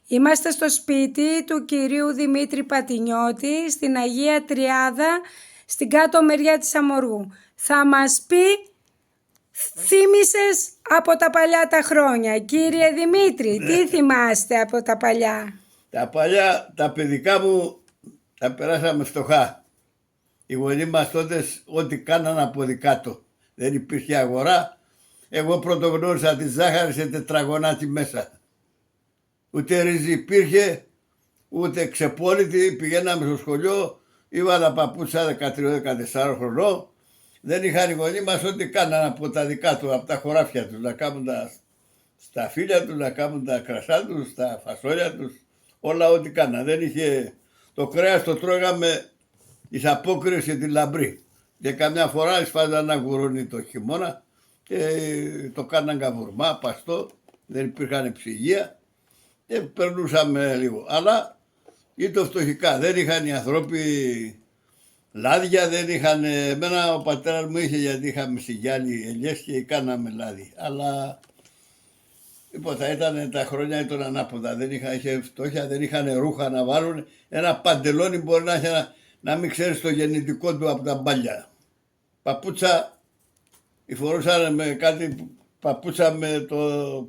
Είμαστε στο σπίτι του κυρίου Δημήτρη Πατινιώτη, στην Αγία Τριάδα, στην κάτω μεριά της Αμοργού. Θα μας πει θύμησες από τα παλιά τα χρόνια. Κύριε Δημήτρη, τι θυμάστε από τα παλιά? Τα παλιά, τα παιδικά μου, τα περάσαμε φτωχά. Οι γονείς μας τότε ό,τι κάνανε από δικάτο. Δεν υπήρχε αγορά. Εγώ πρωτογνώρισα τη ζάχαρη σε τετραγωνάτι μέσα. Ούτε ρύζι υπήρχε, ούτε ξεπόλυτη. Πηγαίναμε στο σχολείο, έβαλα παπούτσα 13-14 χρονών. Δεν είχαν οι γονείς μας ό,τι κάνανε από τα δικά του, από τα χωράφια τους. Να κάνουν τα σταφύλια τους, να κάνουν τα κρασά τους, τα φασόλια τους. Όλα ό,τι κάνανε. Δεν είχε... Το κρέας το τρώγαμε εις απόκριση και τη λαμπρή. Και καμιά φορά σφάζανε ένα γουρούνι το χειμώνα και το κάναν καβουρμά, παστό. Δεν υπήρχαν ψυγεία και περνούσαμε λίγο. Αλλά ήταν φτωχικά. Δεν είχαν οι άνθρωποι λάδια, δεν είχαν... Εμένα ο πατέρας μου είχε, γιατί είχαμε στη Γιάννη ελιές και κάναμε λάδι. Αλλά τίποτα, ήταν τα χρόνια ήταν ανάποδα. Δεν είχε φτώχεια, δεν είχαν ρούχα να βάλουν. Ένα παντελόνι μπορεί να έχει να μην ξέρεις το γεννητικό του από τα μπάλια. Παπούτσα, φορούσαν με κάτι παπούτσα με το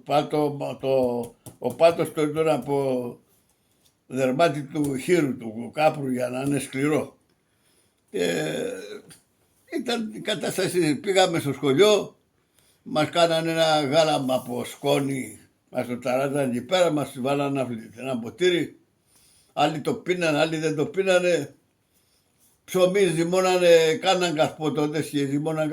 πάτο, ο πάτος του ήταν από δερμάτι του χείρου του κάπρου για να είναι σκληρό. Και ήταν η κατάσταση, πήγαμε στο σχολείο, μας κάνανε ένα γάλαμα από σκόνη, μας το ταράζανε εκεί πέρα, μας βάλανε ένα ποτήρι, άλλοι το πίνανε, άλλοι δεν το πίνανε. Ψωμί ζυμώνανε, κάναν κασπό τότε και ζυμώναν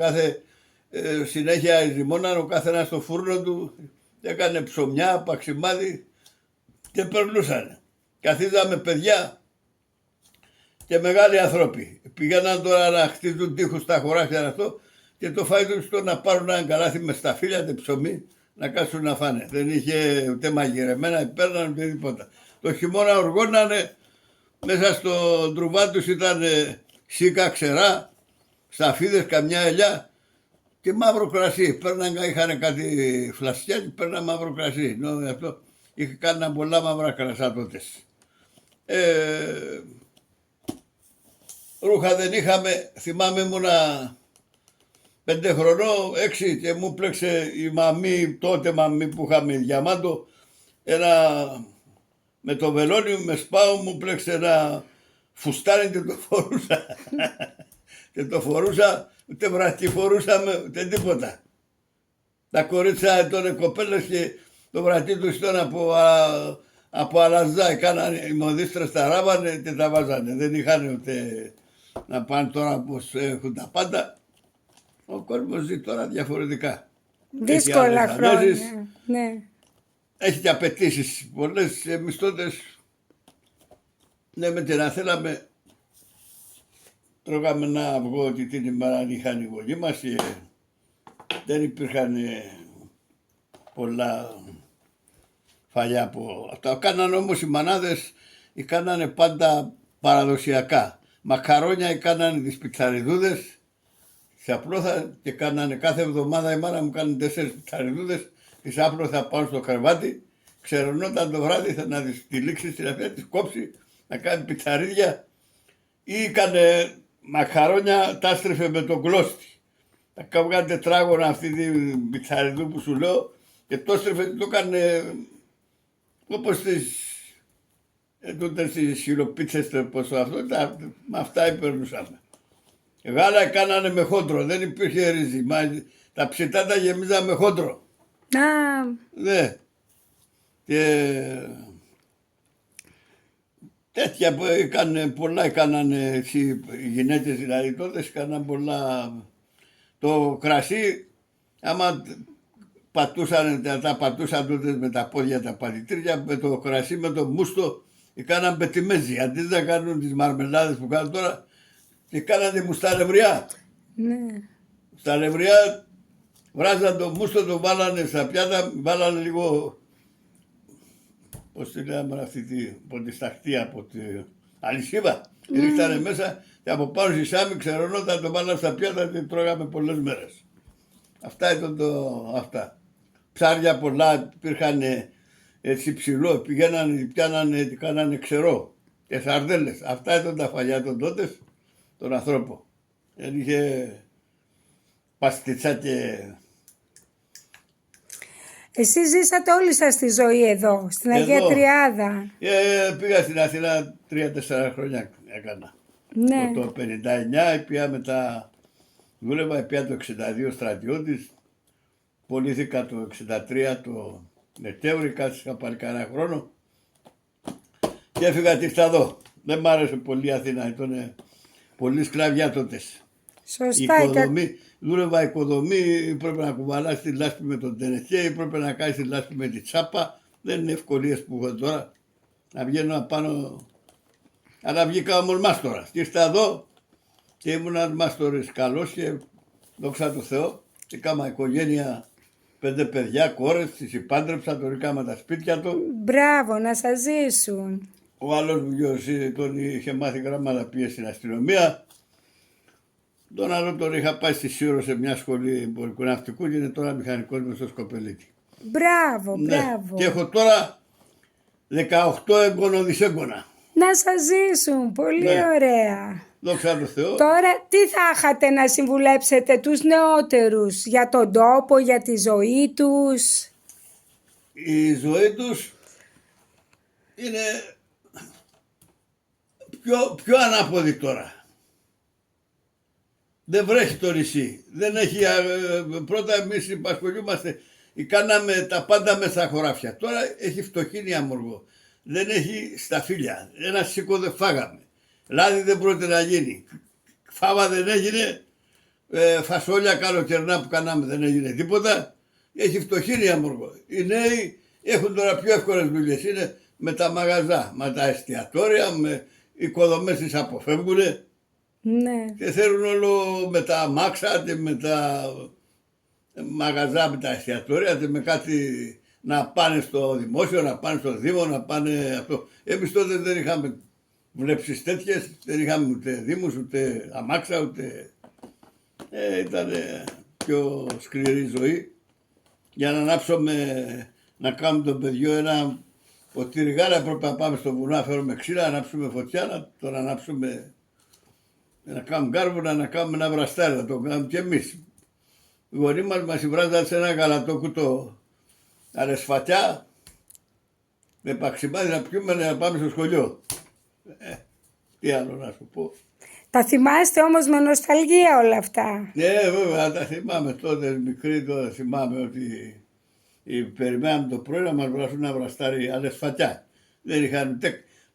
συνέχεια ζυμώναν ο καθένας στο φούρνο του, έκανε ψωμιά, παξιμάδι και περνούσανε. Καθίζαμε παιδιά και μεγάλοι άνθρωποι. Πηγαίναν τώρα να χτίζουν τείχους στα χωράφια αυτό και το φάι τους να πάρουν ένα καλάθι με σταφύλια και ψωμί να κάτσουν να φάνε. Δεν είχε ούτε μαγειρεμένα, παίρναν ούτε τίποτα. Το χειμώνα οργώνανε, μέσα στο ντρουβά τους ήταν σίκα ξερά, σταφίδες, καμιά ελιά και μαύρο κρασί. Είχαν κάτι φλασιά και παίρναν μαύρο κρασί. Αυτό κάναν πολλά μαύρα κρασά τότε. Ρούχα δεν είχαμε, θυμάμαι ήμουνα 5 χρονών, 6 και μου πλέξε η μαμή, τότε μαμή που είχαμε διαμάντο, με το βελόνι με σπάω μου πλέξε ένα φουστάνι και το φορούσα. Και το φορούσα, ούτε βραστή φορούσαμε, ούτε τίποτα. Τα κορίτσια τότε κοπέλες και το βραστή τους ήταν από αλαζά. Οι μοδίστρες τα ράβανε και τα βάζανε. Δεν είχαν ούτε να πάνε τώρα πως έχουν τα πάντα. Ο κόσμος ζει τώρα διαφορετικά. Δύσκολα χρόνια. Ναι. Έχει και απαιτήσεις πολλές. Εμείς τότε, ναι, με την θέλαμε, τρώγαμε ένα αυγό την ημέρα αν είχαν οι γονείς μας και δεν υπήρχαν πολλά φαγιά από αυτά. Κάνανε όμως οι μανάδες, κάνανε πάντα παραδοσιακά. Μακαρόνια κάνανε τις πιτσαριδούδες σε απλόθα και κάνανε κάθε εβδομάδα η μάνα μου κάνει 4 πιτσαριδούδες, τις άπλωθα πάνω στο κρεβάτι, ξερωνόταν το βράδυ θα να τις τυλίξει στην αφιά, τις κόψει, να κάνει πιτσαρίδια ή έκανε μακαρόνια, τα στρέφε με τον κλώστη. Τα κάβγαν τετράγωνα αυτή την πιτσαριδού που σου λέω και το στρέφε, το έκανε όπως τις χειροπίτσες, πως αυτό, με αυτά υπερνούσαμε. Γάλα κάνανε με χόντρο, δεν υπήρχε ρύζι, τα ψητά τα γεμίζαμε με χόντρο. Ναι. Και τέτοια που πολλά έκανανε οι γυναίκες δηλαδή τότε, έκαναν πολλά. Το κρασί, άμα τα πατούσαν τότε με τα πόδια τα πατητήρια, με το κρασί, με το μούστο, κάναν πετιμέζι. Αντί να κάνουν τις μαρμελάδες που κάνουν τώρα, και κάνανε μουστανευριά. Ναι. Στα νευριά βράζαν το μούστο, το βάλανε στα πιάτα, βάλανε λίγο, πώς τη λέμε αυτή, από τη σταχτή, από τη αλυσίδα. Ρίχτανε μέσα και από πάνω στη σάμι ξερωνόταν, το βάλανε στα πιάτα και τρώγαμε πολλές μέρες. Αυτά ήταν αυτά. Ψάρια πολλά υπήρχαν έτσι ψηλό, πηγαίνανε, πιάνανε, κάνανε ξερό και σαρδέλες. Αυτά ήταν τα φαγιά των τότε, τον ανθρώπο. Δεν είχε παστιτσά και... Εσείς ζήσατε όλοι σας τη ζωή εδώ, στην Αγία Εδώ. Τριάδα. Πήγα στην Αθήνα 3-4 χρόνια έκανα. Ναι. Το 59 πια μετά, δούλευα πια το 62 στρατιώτης, πουλήθηκα το 63 το Δεκέμβρη, κάθισα πάλι κανένα χρόνο και έφυγα τη Σταδό. Δεν μ' άρεσε πολύ η Αθήνα, ήταν πολύ σκλαβιά τότε. Σωστά. Δούλευα οικοδομή, πρέπει να κουβαλάς τη λάσπη με τον τενεκέ, πρέπει να κάνεις τη λάσπη με τη τσάπα. Δεν είναι ευκολίες που έχω τώρα. Να βγαίνω απάνω. Αλλά βγήκα όμως μάστορα. Και ήρθα εδώ και ήμουν μάστορες καλός και δόξα τω Θεώ. Και κάμα οικογένεια, 5 παιδιά, κόρες, τις υπάντρεψα, τον ρίκαμα τα σπίτια του. Μπράβο, να σας ζήσουν. Ο άλλος μου γιος τον είχε μάθει γράμματα, πήγε στην αστυνομία. Τον άλλο τον είχα πάει στη Σύρο σε μια σχολή εμπορικού ναυτικού και είναι τώρα μηχανικός μες στο Σκοπελίτη. Μπράβο, Ναι. μπράβο. Και έχω τώρα 18 εγγονοδυσέγγωνα. Να σας ζήσουν, πολύ Ναι. ωραία. Δόξα τω Θεώ. Τώρα τι θα είχατε να συμβουλέψετε τους νεότερους για τον τόπο, για τη ζωή τους? Η ζωή τους είναι πιο ανάποδη τώρα. Δεν βρέχει το νησί. Δεν έχει, πρώτα εμείς υπασχολούμαστε, κάναμε τα πάντα μέσα στα χωράφια. Τώρα έχει φτωχύνει Αμοργό. Δεν έχει σταφύλια. Ένα σίκο δεν φάγαμε. Λάδι δεν πρόκειται να γίνει. Φάβα δεν έγινε. Φασόλια καλοκαιρινά που κάναμε δεν έγινε τίποτα. Έχει φτωχύνει Αμοργό. Οι νέοι έχουν τώρα πιο εύκολες δουλειές. Είναι με τα μαγαζά, με τα εστιατόρια, με οικοδομές τις αποφεύγουν. Ναι. Και θέλουν όλο με τα αμάξα και με τα μαγαζά, με τα εστιατόρια και με κάτι να πάνε στο δημόσιο, να πάνε στο Δήμο, να πάνε αυτό. Εμείς τότε δεν είχαμε βλέψεις τέτοιες, δεν είχαμε ούτε δήμους, ούτε αμάξα, ούτε... ήταν πιο σκληρή ζωή. Για να ανάψουμε, να κάνουμε το παιδιό ένα ποτήρι γάλα, έπρεπε να πάμε στο βουνό, να φέρουμε ξύλα, να ανάψουμε φωτιά, να τον ανάψουμε. Να κάνουμε κάρβουνα, να κάνουμε ένα βραστάρι, να το κάνουμε και εμείς. Οι γονείς μας βράζαν σε ένα γαλατό κουτό. Αρεσφατιά, με παξιμάδι να πιούμε να πάμε στο σχολείο. Τι άλλο να σου πω. Τα θυμάστε όμως με νοσταλγία όλα αυτά? Ναι, βέβαια, τα θυμάμαι τότε, μικρή τώρα θυμάμαι ότι περιμέναμε το πρωί να μας βράσουν ένα βραστάρι αλεσφατιά. Δεν είχαν,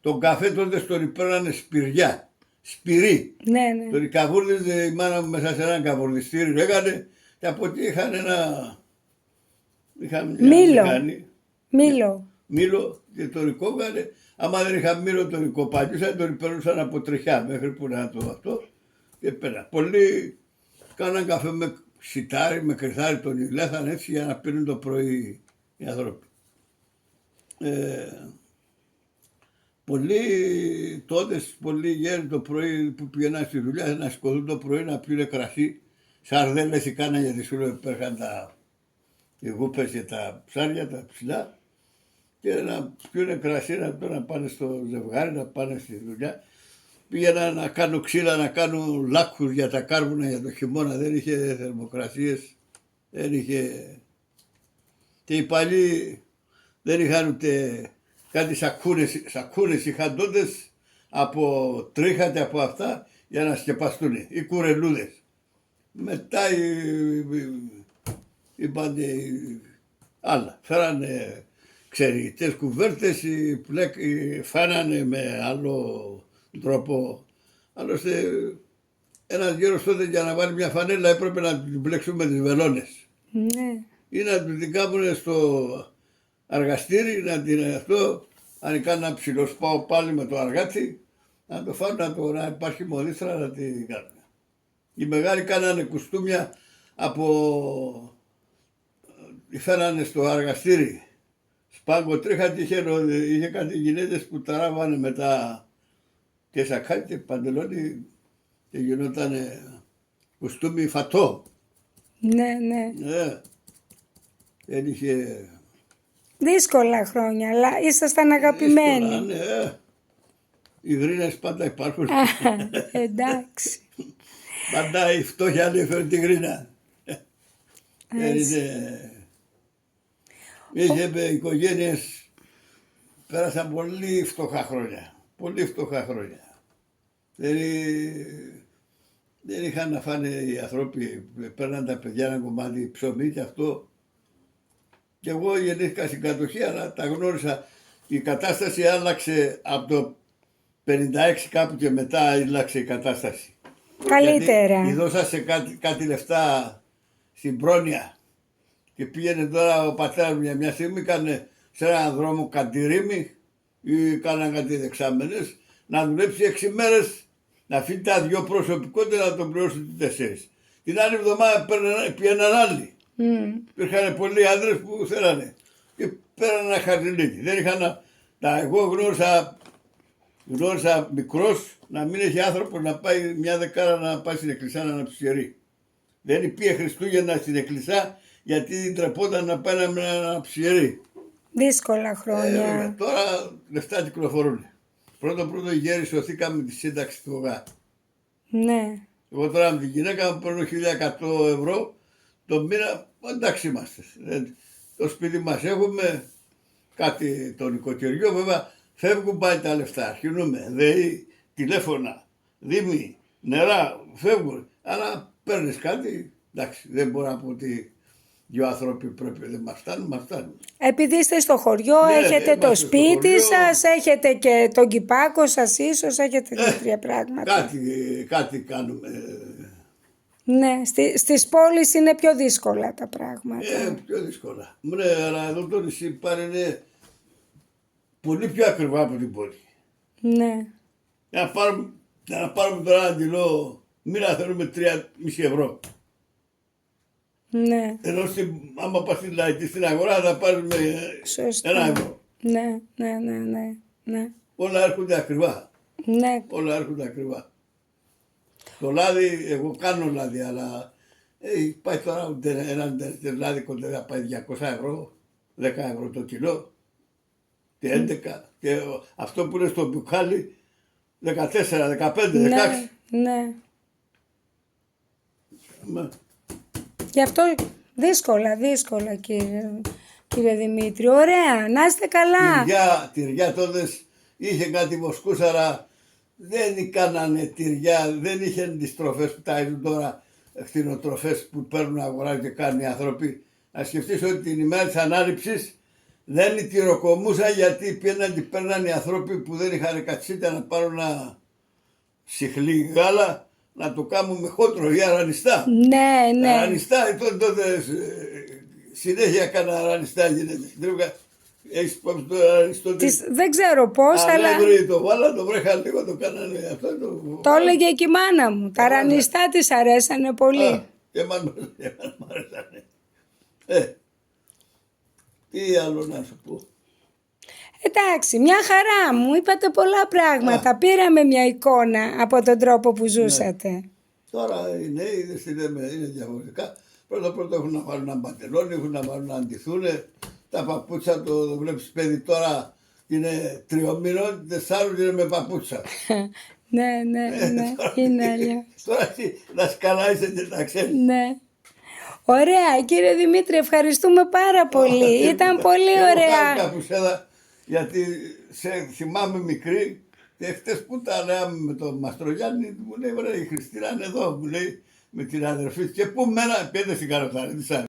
τον καφέ τότε στον παίρνανε σπηριά. Σπυρί. Ναι, ναι. Τον καβούρδιζε η μάνα μου μέσα σε ένα καβουρδιστήριο έκανε και από εκεί είχαν μια Μήλο. μηχανή, Μήλο. μήλο και τον κόβανε. Άμα δεν είχαν μήλο τον κοπανιούσαν, τον παίρνουσαν από τριχιά μέχρι που να το αυτό και πέρα. Πολλοί κάναν καφέ με σιτάρι, με κρυθάρι, τον ηλέθαν έτσι για να πίνουν το πρωί οι άνθρωποι. Πολλοί τότε, πολλοί γέροι το πρωί που πήγαιναν στη δουλειά να σηκωθούν το πρωί να πιούνε κρασί. Σαρδέλες ή κάναν γιατί σου λέω υπήρχαν οι γούπες και τα ψάρια, τα ψηλά. Και να πιούνε κρασί, να πάνε στο ζευγάρι, να πάνε στη δουλειά. Πήγαιναν να κάνουν ξύλα, να κάνουν λάκκους για τα κάρβουνα για το χειμώνα. Δεν είχε θερμοκρασίες, δεν είχε... Και οι παλιοί δεν είχαν ούτε... Κάτι σακούνες είχαν τότε από τρίχα και από αυτά για να σκεπαστούν ή κουρελούδες. Μετά είπαν άλλα. Φέρανε ξεριτές κουβέρτες, φάνανε με άλλο τρόπο. Άλλωστε ένας γέρος τότε για να βάλει μια φανέλα έπρεπε να την μπλέξουμε τις βελόνες. Ναι. Ή να την κάνουν στο αργαστήρι, να την αυτό, αν κάνει ένα ψιλοσπάω πάλι με το αργάτσι, να το φάνε, να υπάρχει μοδίστρα να την κάνουν. Οι μεγάλοι κάνανε κουστούμια από... φέρανε στο αργαστήρι. Σπάγκο τρίχα και είχε κάτι γυναίκες που ταράβανε μετά και σακάκι και παντελόνι και γινότανε κουστούμι φατό. Ναι, ναι. Ναι. Δεν είχε... Δύσκολα χρόνια, αλλά ήσασταν αγαπημένοι. Δύσκολα, ναι. Οι γρίνες πάντα υπάρχουν. Εντάξει. Πάντα η φτώχεια ανέφερε τη γρίνα. Είχε οικογένειες, πέρασαν πολύ φτωχά χρόνια. Πολύ φτωχά χρόνια. Δεν είχαν να φάνε οι άνθρωποι, παίρναν τα παιδιά ένα κομμάτι ψωμί και αυτό. Και εγώ γεννήθηκα στην κατοχή, αλλά τα γνώρισα. Η κατάσταση άλλαξε από το 56 κάπου και μετά άλλαξε η κατάσταση. Καλύτερα. Γιατί δώσασε κάτι λεφτά στην πρόνοια και πήγαινε τώρα ο πατέρας μου για μια στιγμή, κάνε σε έναν δρόμο καντηρίμι ή κάναν κάτι δεξάμενες, να δουλέψει 6 μέρες, να αφήνει τα 2 προσωπικότητα να τον πληρώσουν τις 4. Την άλλη εβδομάδα πήγαιναν άλλοι. Υπήρχαν πολλοί άντρες που θέλανε και πέραν ένα χαρτιλίκι. Δεν είχαν εγώ γνώρισα μικρός να μην έχει άνθρωπος να πάει μια δεκάρα να πάει στην εκκλησιά να αναψιερεί. Δεν υπήρχε Χριστούγεννα στην εκκλησιά γιατί τρεπόταν να πάει να αναψιερεί. Δύσκολα χρόνια. Τώρα λεφτά κυκλοφορούν. Πρώτο οι γέροι σωθήκαμε τη σύνταξη του ΟΓΑ. Ναι. Εγώ τώρα με την γυναίκα μου παίρνω 1.100 ευρώ το μήνα, εντάξει είμαστε. Το σπίτι μας έχουμε κάτι το νοικοκυριό, βέβαια φεύγουν πάλι τα λεφτά, αρχινούμε, ΔΕΗ, τηλέφωνα, δήμοι, νερά, φεύγουν. Αλλά παίρνεις κάτι, εντάξει, δεν μπορώ να πω ότι 2 άνθρωποι πρέπει, δεν μας φτάνουν. Επειδή είστε στο χωριό, Ναι, έχετε το σπίτι χωριό. σας, έχετε και τον κυπάκο σας ίσως, έχετε 2-3 πράγματα. Κάτι κάνουμε. Ναι, στις πόλεις είναι πιο δύσκολα τα πράγματα. Πιο δύσκολα. Ναι, αλλά εδώ το νησί πάλι είναι πολύ πιο ακριβά από την πόλη. Ναι. Να πάρουμε τώρα ένα κιλό, μήνα θέλουμε 3,5 ευρώ. Ναι. Ενώ άμα πας στην Λαϊκή στην αγορά θα πάρουμε Σωστά. 1 ευρώ. Ναι. Όλα έρχονται ακριβά. Ναι. Όλα έρχονται ακριβά. Το λάδι, εγώ κάνω λάδι, αλλά πάει τώρα ένα λάδι κοντά πάει 200 ευρώ, 10 ευρώ το κιλό και 11. Και αυτό που είναι στο μπουκάλι 14, 15, 16. Ναι. Μα, Γι' αυτό δύσκολα κύριε Δημήτρη. Ωραία, να είστε καλά. τυριά τότε είχε κάτι βοσκούσαρα, δεν κάνανε τυριά, δεν είχε τις τροφές που τα είδουν τώρα, κτηνοτροφές που παίρνουν αγορά και κάνουν οι άνθρωποι. Να σκεφτείς ότι την ημέρα της ανάληψης δεν τυροκομούσαν γιατί πήγαιναν και παίρναν οι άνθρωποι που δεν είχαν κατσίτα να πάρουν ένα σιχλί γάλα να το κάνουν με χότρο ή αρανιστά. Ναι. Αρανιστά, τότε συνέχεια κάνα αρανιστά γίνεται. Έχεις υπόψη το αρανιστό. Δεν ξέρω πώς, αλλά το βάλα, το βρέχαν λίγο, το κάνανε αυτό. το έλεγε και η μάνα μου. Τα αρανιστά της αρέσανε πολύ. Και εμάς μου αρέσανε. Τι άλλο να σου πω. Εντάξει, μια χαρά μου, είπατε πολλά πράγματα. Πήραμε μια εικόνα από τον τρόπο που ζούσατε. Τώρα οι νέοι είναι διαφορετικά. Πρώτα έχουν να βάλουν ένα παντελόνι, έχουν να βάλουν να αντιθούν. Τα παπούτσα το βλέπεις παιδί τώρα είναι 3 μήνων, 4 είναι με παπούτσα. Ναι, είναι αλλιώς. Τώρα εσύ να σκαλάεις και τα ξέρεις. Ναι. Ωραία, κύριε Δημήτρη, ευχαριστούμε πάρα πολύ. Ήταν πολύ ωραία. Κάπου σέδα, γιατί σε θυμάμαι μικρή και χτες που τα λέμε με τον Μαστρογιάννη, μου λέει: «Βρε, η Χριστίνα είναι εδώ», μου λέει, με την αδερφή της. Και πού μένα, πέντε στην Καροτάρη,